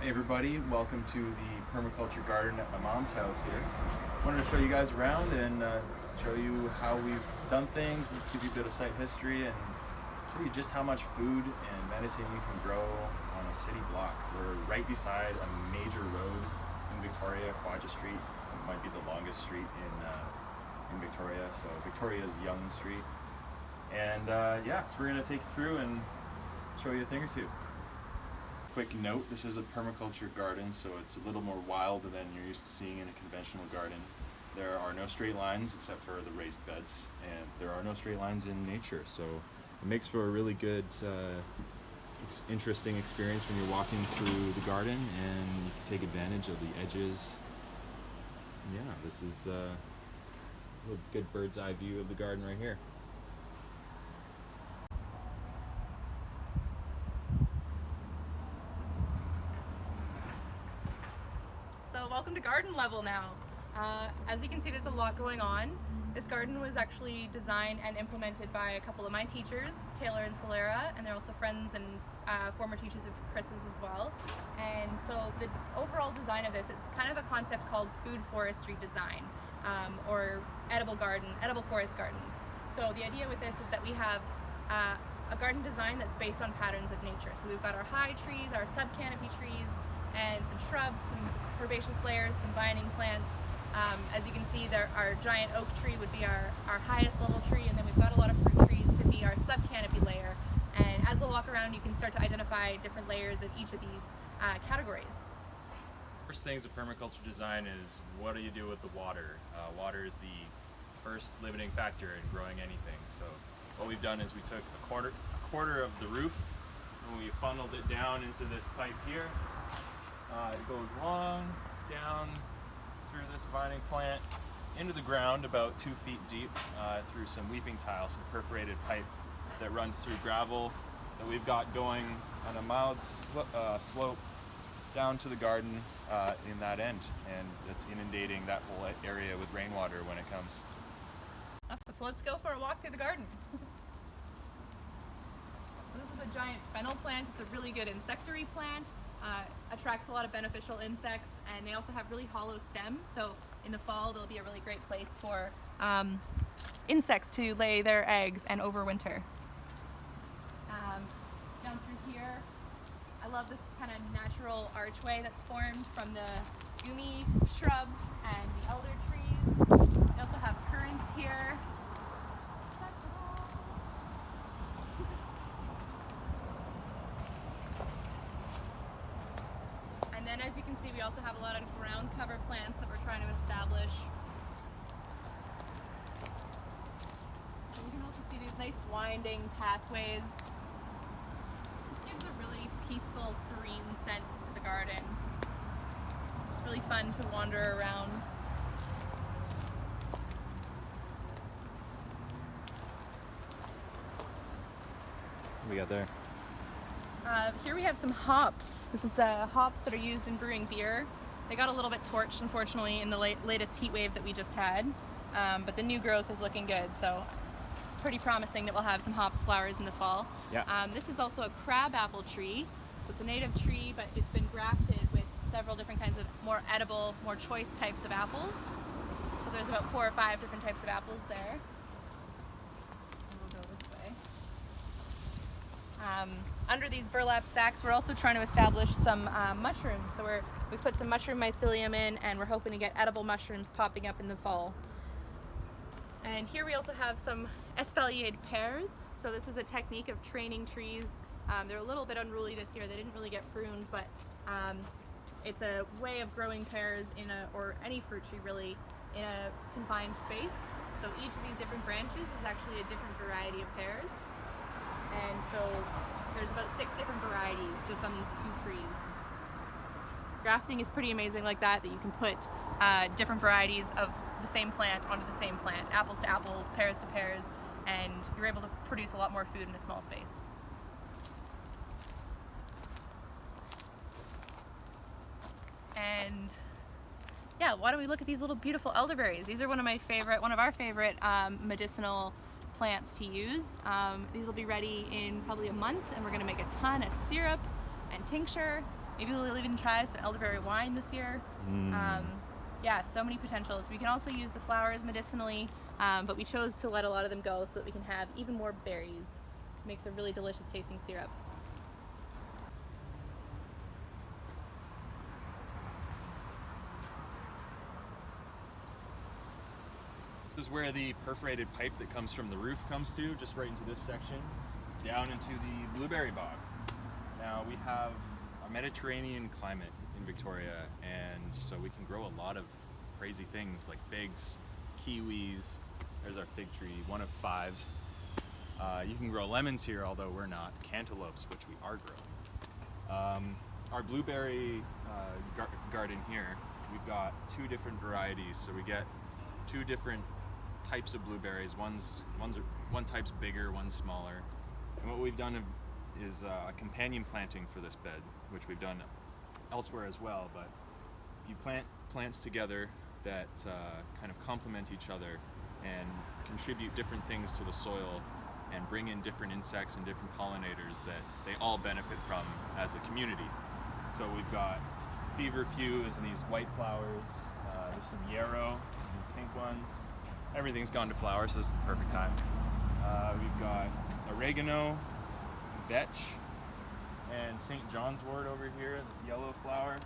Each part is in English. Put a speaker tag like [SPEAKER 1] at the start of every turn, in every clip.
[SPEAKER 1] Hey everybody, welcome to the permaculture garden at my mom's house here. Wanted to show you guys around and show you how we've done things, give you a bit of site history, and show you just how much food and medicine you can grow on a city block. We're right beside a major road in Victoria, Quadra Street. It might be the longest street in Victoria, so Victoria's Young Street. And yeah, so we're going to take you through and show you a thing or two. Quick note, this is a permaculture garden, so it's a little more wild than you're used to seeing in a conventional garden. There are no straight lines except for the raised beds, and there are no straight lines in nature, so it makes for a really good, interesting experience when you're walking through the garden, and you can take advantage of the edges. Yeah, this is a good bird's eye view of the garden right here.
[SPEAKER 2] So welcome to garden level now. As you can see, there's a lot going on. This garden was actually designed and implemented by a couple of my teachers, Taylor and Solera, and they're also friends and former teachers of Chris's as well. And so the overall design of this, it's kind of a concept called food forestry design, or edible forest gardens. So the idea with this is that we have a garden design that's based on patterns of nature. So we've got our high trees, our sub-canopy trees, and some shrubs, some herbaceous layers, some vining plants. As you can see, our giant oak tree would be our highest level tree, and then we've got a lot of fruit trees to be our sub-canopy layer. And as we'll walk around, you can start to identify different layers of each of these categories.
[SPEAKER 1] First things of permaculture design is, what do you do with the water? Water is the first limiting factor in growing anything. So what we've done is we took a quarter of the roof and we funneled it down into this pipe here. It goes long down through this vining plant into the ground about 2 feet deep, through some weeping tile, some perforated pipe that runs through gravel that we've got going on a mild slope down to the garden in that end, and it's inundating that whole area with rainwater when it comes.
[SPEAKER 2] Awesome. So let's go for a walk through the garden. This is a giant fennel plant. It's a really good insectary plant. Attracts a lot of beneficial insects, and they also have really hollow stems, so in the fall they'll be a really great place for insects to lay their eggs and overwinter. Down through here, I love this kind of natural archway that's formed from the gumi shrubs and the elder trees. We also have currants here. And then, as you can see, we also have a lot of ground cover plants that we're trying to establish. And you can also see these nice winding pathways. This gives a really peaceful, serene sense to the garden. It's really fun to wander around.
[SPEAKER 1] What we got there?
[SPEAKER 2] Here we have some hops. This is hops that are used in brewing beer. They got a little bit torched, unfortunately, in the latest heat wave that we just had, but the new growth is looking good, so it's pretty promising that we'll have some hops flowers in the fall.
[SPEAKER 1] Yeah.
[SPEAKER 2] This is also a crab apple tree, so it's a native tree, but it's been grafted with several different kinds of more edible, more choice types of apples. So there's about 4 or 5 different types of apples there. We'll go this way. Under these burlap sacks, we're also trying to establish some mushrooms. So we put some mushroom mycelium in, and we're hoping to get edible mushrooms popping up in the fall. And here we also have some espaliered pears. So this is a technique of training trees. They're a little bit unruly this year. They didn't really get pruned, but it's a way of growing pears or any fruit tree really, in a confined space. So each of these different branches is actually a different variety of pears. And so there's about 6 different varieties just on these 2 trees. Grafting is pretty amazing like that you can put different varieties of the same plant onto the same plant, apples to apples, pears to pears, and you're able to produce a lot more food in a small space. And yeah, why don't we look at these little beautiful elderberries? These are one of our favorite medicinal plants to use. These will be ready in probably a month, and we're going to make a ton of syrup and tincture. Maybe we'll even try some elderberry wine this year. Yeah, so many potentials. We can also use the flowers medicinally, but we chose to let a lot of them go so that we can have even more berries. It makes a really delicious tasting syrup.
[SPEAKER 1] This is where the perforated pipe that comes from the roof comes to, just right into this section, down into the blueberry bog. Now we have a Mediterranean climate in Victoria, and so we can grow a lot of crazy things like figs, kiwis. There's our fig tree, one of 5. You can grow lemons here, although we're not. Cantaloupes, which we are growing. Our blueberry garden here, we've got 2 different varieties, so we get 2 different types of blueberries. One type's bigger, one's smaller. And what we've done is a companion planting for this bed, which we've done elsewhere as well. But if you plant plants together that kind of complement each other and contribute different things to the soil and bring in different insects and different pollinators that they all benefit from as a community. So we've got feverfew and these white flowers. There's some yarrow, these pink ones. Everything's gone to flower, so this is the perfect time. We've got oregano, vetch, and St. John's wort over here, this yellow flower.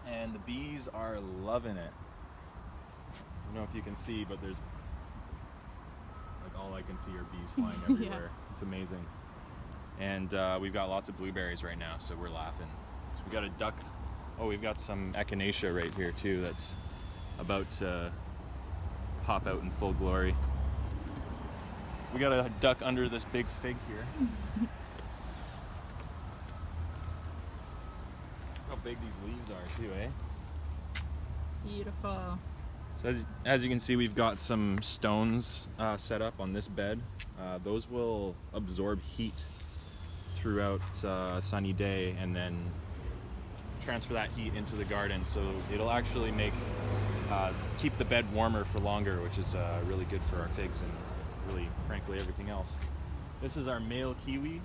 [SPEAKER 1] And the bees are loving it. I don't know if you can see, but there's, like, all I can see are bees flying everywhere. Yeah. It's amazing. And we've got lots of blueberries right now, so we're laughing. So we got a duck. Oh, we've got some echinacea right here too that's about to pop out in full glory. We got a duck under this big fig here. Look how big these leaves are too, eh?
[SPEAKER 2] Beautiful.
[SPEAKER 1] So as you can see, we've got some stones set up on this bed. Those will absorb heat throughout a sunny day and then transfer that heat into the garden, so it'll actually keep the bed warmer for longer, which is really good for our figs and really, frankly, everything else. This is our male kiwi.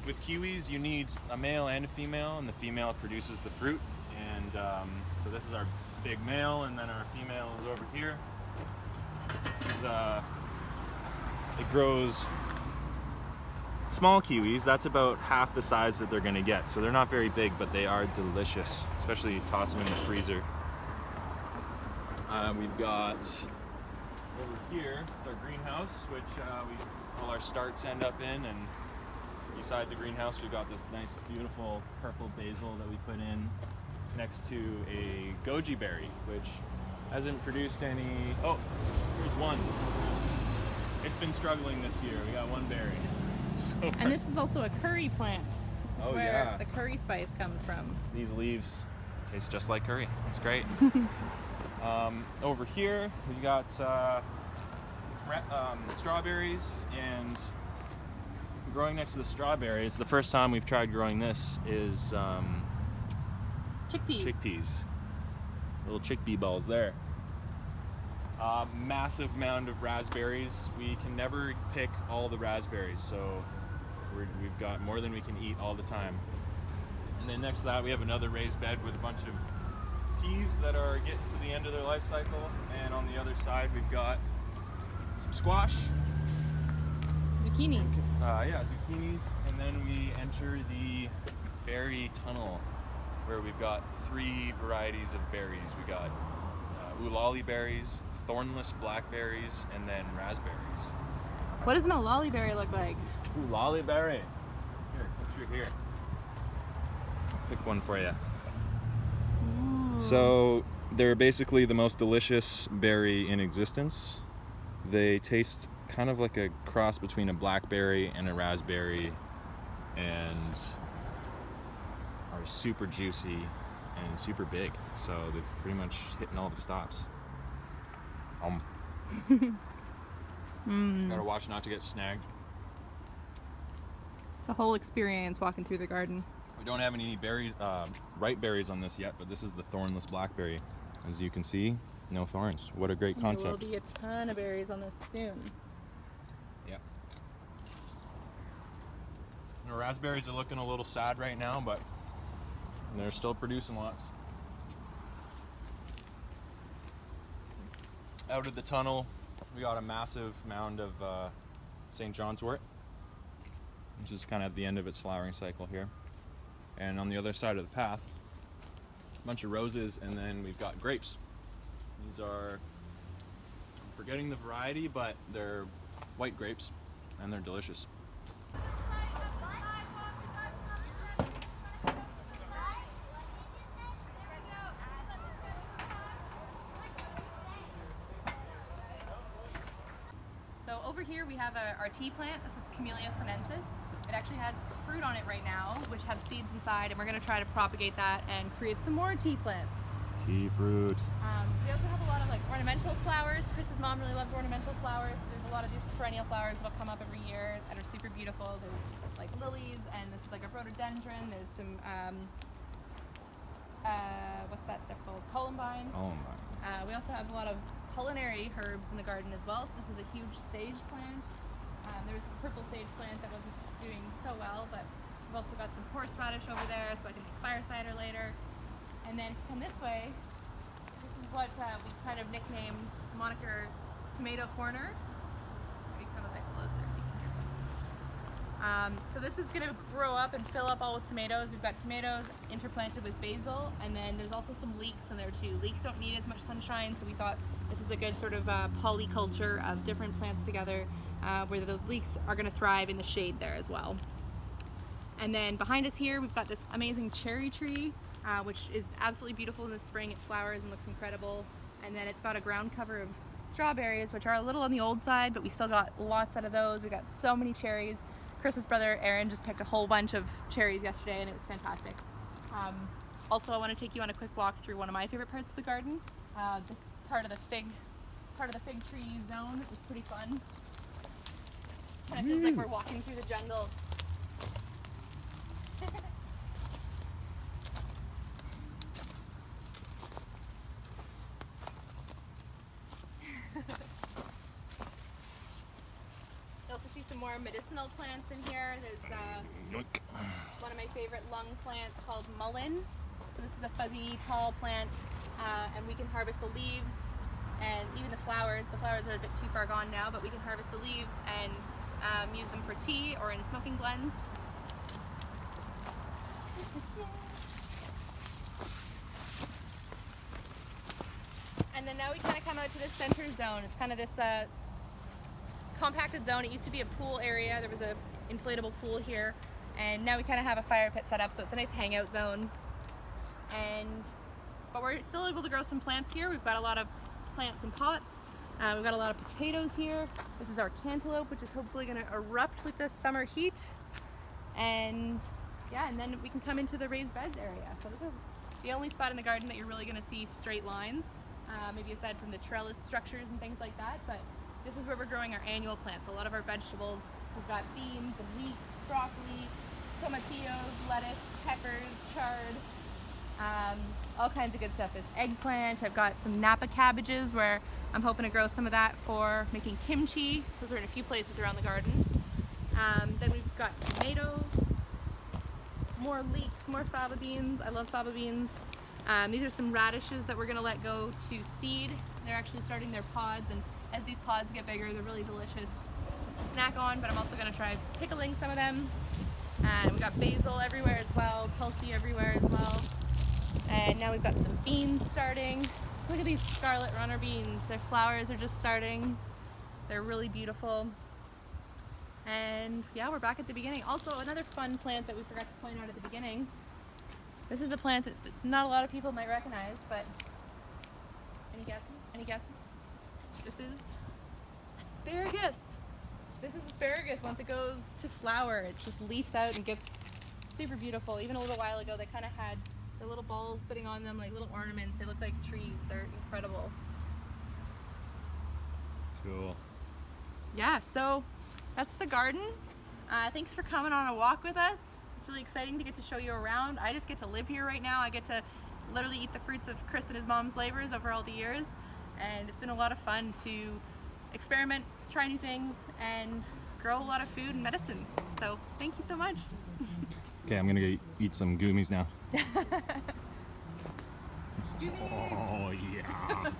[SPEAKER 1] With kiwis, you need a male and a female, and the female produces the fruit. And so this is our big male, and then our female is over here. This is it grows small kiwis. That's about half the size that they're gonna get. So they're not very big, but they are delicious, especially you toss them in the freezer. We've got over here, it's our greenhouse, which all our starts end up in, and beside the greenhouse we've got this nice beautiful purple basil that we put in next to a goji berry, which hasn't produced any. Oh, here's one. It's been struggling this year. We got one berry.
[SPEAKER 2] And this is also a curry plant. This is where the curry spice comes from.
[SPEAKER 1] These leaves taste just like curry. It's great. Over here we got strawberries, and growing next to the strawberries, the first time we've tried growing this is chickpeas. Little chickpea balls there. Massive mound of raspberries. We can never pick all the raspberries, so we've got more than we can eat all the time. And then next to that we have another raised bed with a bunch of peas that are getting to the end of their life cycle, and on the other side we've got some squash,
[SPEAKER 2] zucchini.
[SPEAKER 1] Zucchinis, and then we enter the berry tunnel where we've got 3 varieties of berries. We got oolali berries, thornless blackberries, and then raspberries.
[SPEAKER 2] What does an oolali berry look like?
[SPEAKER 1] Oolali berry. Here, picture here. I'll pick one for you. Ooh. So they're basically the most delicious berry in existence. They taste kind of like a cross between a blackberry and a raspberry, and are super juicy and super big, so they've pretty much hitting all the stops. Gotta watch not to get snagged.
[SPEAKER 2] It's a whole experience walking through the garden.
[SPEAKER 1] We don't have any berries, ripe berries on this yet, but this is the thornless blackberry. As you can see, no thorns. What a great concept.
[SPEAKER 2] There will be a ton of berries on this soon.
[SPEAKER 1] Yeah. The raspberries are looking a little sad right now, but And they're still producing lots. Out of the tunnel, we got a massive mound of St. John's wort, which is kind of at the end of its flowering cycle here. And on the other side of the path, a bunch of roses, and then we've got grapes. These are, I'm forgetting the variety, but they're white grapes, and they're delicious.
[SPEAKER 2] So over here we have our tea plant. This is Camellia sinensis. It actually has its fruit on it right now, which have seeds inside, and we're going to try to propagate that and create some more tea plants.
[SPEAKER 1] Tea fruit.
[SPEAKER 2] We also have a lot of like ornamental flowers. Chris's mom really loves ornamental flowers. So there's a lot of these perennial flowers that'll come up every year that are super beautiful. There's like lilies, and this is like a rhododendron. There's some what's that stuff called? Columbine. We also have a lot of culinary herbs in the garden as well. So this is a huge sage plant. There was this purple sage plant that wasn't doing so well, but we've also got some horseradish over there, so I can make fire cider later. And then come this way, this is what we kind of nicknamed moniker Tomato Corner. Maybe come a bit closer so you can hear. So this is going to grow up and fill up all with tomatoes. We've got tomatoes interplanted with basil, and then there's also some leeks in there too. Leeks don't need as much sunshine, so we thought this is a good sort of polyculture of different plants together, where the leeks are going to thrive in the shade there as well. And then behind us here, we've got this amazing cherry tree, which is absolutely beautiful in the spring. It flowers and looks incredible. And then it's got a ground cover of strawberries, which are a little on the old side, but we still got lots out of those. We got so many cherries. Chris's brother Aaron just picked a whole bunch of cherries yesterday, and it was fantastic. Also, I want to take you on a quick walk through one of my favorite parts of the garden. This part of the fig tree zone is pretty fun. Kind of feels like we're walking through the jungle. You also see some more medicinal plants in here. There's one of my favorite lung plants called mullein. So this is a fuzzy, tall plant, and we can harvest the leaves and even the flowers. The flowers are a bit too far gone now, but we can harvest the leaves and use them for tea or in smoking blends. And then now we kind of come out to this center zone. It's kind of this compacted zone. It used to be a pool area. There was a inflatable pool here, and now we kind of have a fire pit set up, so it's a nice hangout zone. But we're still able to grow some plants here. We've got a lot of plants in pots. We've got a lot of potatoes here. This is our cantaloupe, which is hopefully going to erupt with the summer heat. And yeah, and then we can come into the raised beds area. So this is the only spot in the garden that you're really going to see straight lines, maybe aside from the trellis structures and things like that. But this is where we're growing our annual plants. A lot of our vegetables. We've got beans and leeks, broccoli, tomatillos, lettuce, peppers, chard. All kinds of good stuff. There's eggplant. I've got some Napa cabbages where I'm hoping to grow some of that for making kimchi. Those are in a few places around the garden. Then we've got tomatoes, more leeks, more faba beans. I love faba beans. These are some radishes that we're going to let go to seed. They're actually starting their pods, and as these pods get bigger, they're really delicious just to snack on, but I'm also going to try pickling some of them. And we've got basil everywhere as well, tulsi everywhere as well. And now we've got some beans starting. Look at these scarlet runner beans. Their flowers are just starting. They're really beautiful. And yeah, we're back at the beginning. Also, another fun plant that we forgot to point out at the beginning. This is a plant that not a lot of people might recognize, but any guesses? Any guesses? This is asparagus. This is asparagus. Once it goes to flower, it just leaves out and gets super beautiful. Even a little while ago, they kind of had the little balls sitting on them like little ornaments. They look like trees. They're incredible.
[SPEAKER 1] Cool.
[SPEAKER 2] Yeah, so that's the garden. Thanks for coming on a walk with us. It's really exciting to get to show you around. I just get to live here right now. I get to literally eat the fruits of Chris and his mom's labors over all the years. And it's been a lot of fun to experiment, try new things, and grow a lot of food and medicine. So thank you so much.
[SPEAKER 3] Okay, I'm gonna go eat some gummies now.
[SPEAKER 2] Gummies!
[SPEAKER 3] Oh yeah.